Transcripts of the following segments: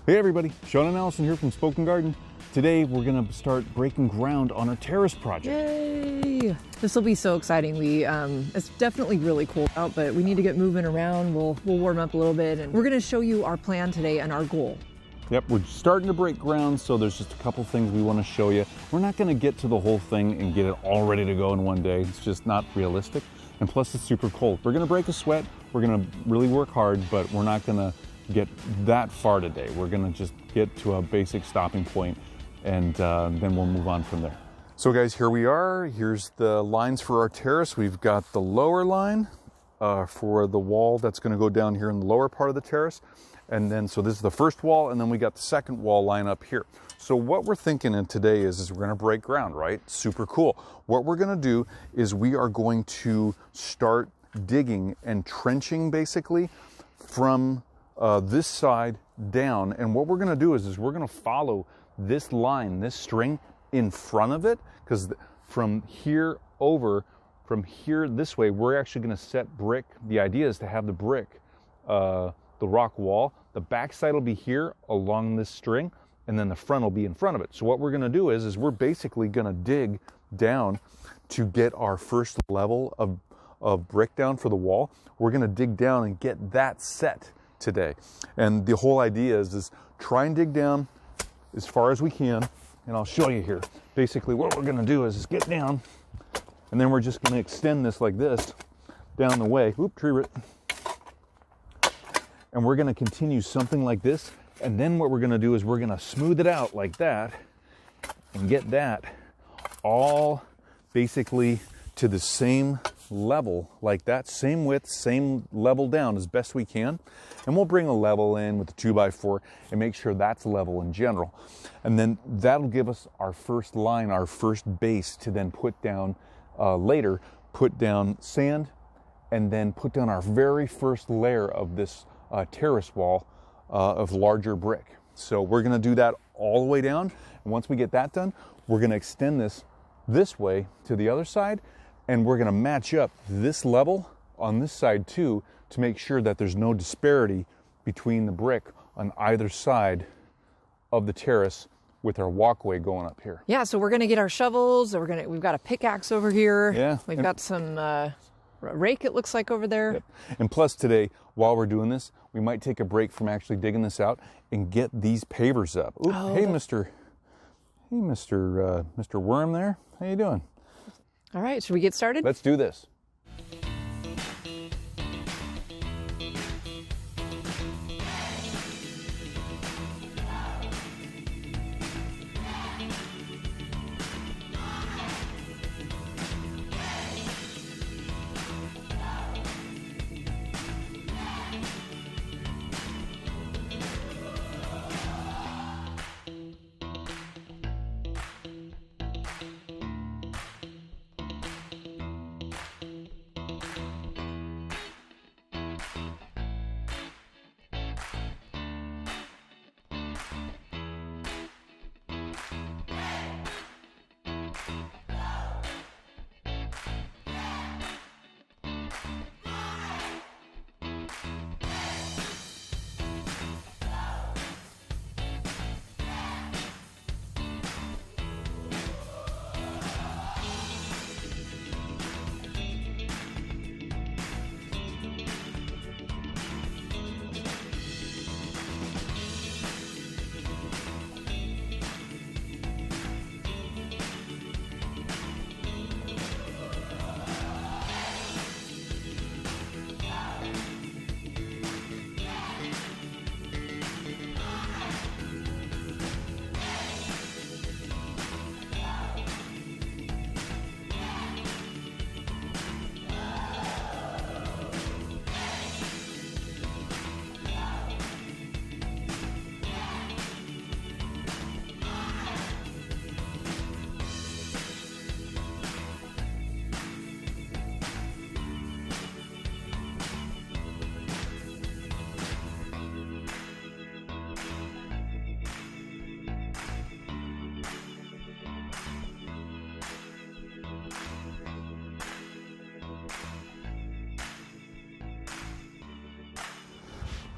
Hey everybody, Sean and Allison here from Spoken Garden. Today we're gonna start breaking ground on our terrace project. Yay! This will be so exciting. It's definitely really cold out, but we need to get moving around. We'll warm up a little bit, and we're gonna show you our plan today and our goal. Yep, we're starting to break ground, so there's just a couple things we want to show you. We're not gonna get to the whole thing and get it all ready to go in one day. It's just not realistic, and plus it's super cold. We're gonna break a sweat, we're gonna really work hard, but we're not gonna get that far today. We're gonna just get to a basic stopping point, and then we'll move on from there. So guys, here we are. Here's the lines for our terrace. We've got the lower line for the wall that's gonna go down here in the lower part of the terrace. And then, so this is the first wall, and then we got the second wall line up here. So what we're thinking in today is we're gonna break ground, right? Super cool. What we're gonna do is we are going to start digging and trenching basically from this side down. And what we're gonna do is we're gonna follow this line, this string in front of it, because from here over, from here this way, we're actually gonna set brick. The idea is to have the brick, the rock wall, the back side will be here along this string, and then the front will be in front of it. So what we're gonna do is we're basically gonna dig down to get our first level of brick down for the wall. We're gonna dig down and get that set today. And the whole idea is try and dig down as far as we can, and I'll show you here. Basically what we're gonna do is get down, and then we're just gonna extend this like this down the way. Oop, tree root. And we're gonna continue something like this, and then what we're gonna do is we're gonna smooth it out like that and get that all basically to the same level like that, same width, same level down as best we can. And we'll bring a level in with the 2x4 and make sure that's level in general. And then that'll give us our first line, our first base to then put down later, put down sand, and then put down our very first layer of this terrace wall of larger brick. So we're gonna do that all the way down. And once we get that done, we're gonna extend this way to the other side, and we're gonna match up this level on this side too to make sure that there's no disparity between the brick on either side of the terrace with our walkway going up here. Yeah, so we're gonna get our shovels. We've got a pickaxe over here. Yeah. We've got some rake, it looks like, over there. Yep. And plus today, while we're doing this, we might take a break from actually digging this out and get these pavers up. Ooh, oh, hey, Mr. Worm there. How you doing? All right, should we get started? Let's do this.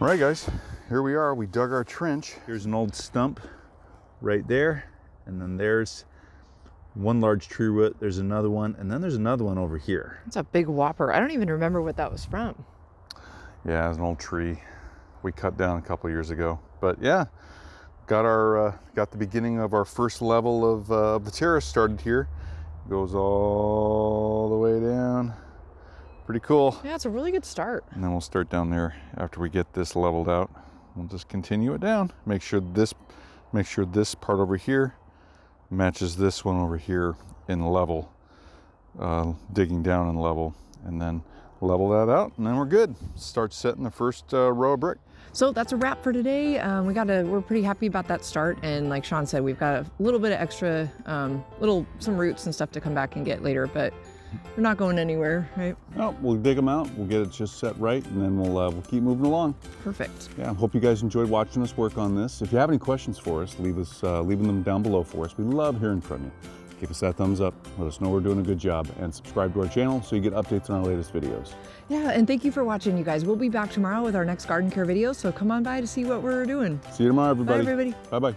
All right, guys, here we are. We dug our trench. Here's an old stump right there. And then there's one large tree root. There's another one. And then there's another one over here. It's a big whopper. I don't even remember what that was from. Yeah, it's an old tree we cut down a couple years ago. But yeah, got the beginning of our first level of the terrace started here. Goes all the way down. Pretty cool. Yeah, it's a really good start. And then we'll start down there after we get this leveled out. We'll just continue it down. Make sure this part over here matches this one over here in level, digging down in level, and then level that out, and then we're good. Start setting the first row of brick. So that's a wrap for today. We're pretty happy about that start, and like Sean said, we've got a little bit of extra, some roots and stuff to come back and get later, but we're not going anywhere, right? No, we'll dig them out. We'll get it just set right, and then we'll keep moving along. Perfect. Yeah, I hope you guys enjoyed watching us work on this. If you have any questions for us, leaving them down below for us. We love hearing from you. Give us that thumbs up, let us know we're doing a good job, and subscribe to our channel so you get updates on our latest videos. Yeah, and thank you for watching, you guys. We'll be back tomorrow with our next garden care video, so come on by to see what we're doing. See you tomorrow, everybody. Bye, everybody. Bye-bye.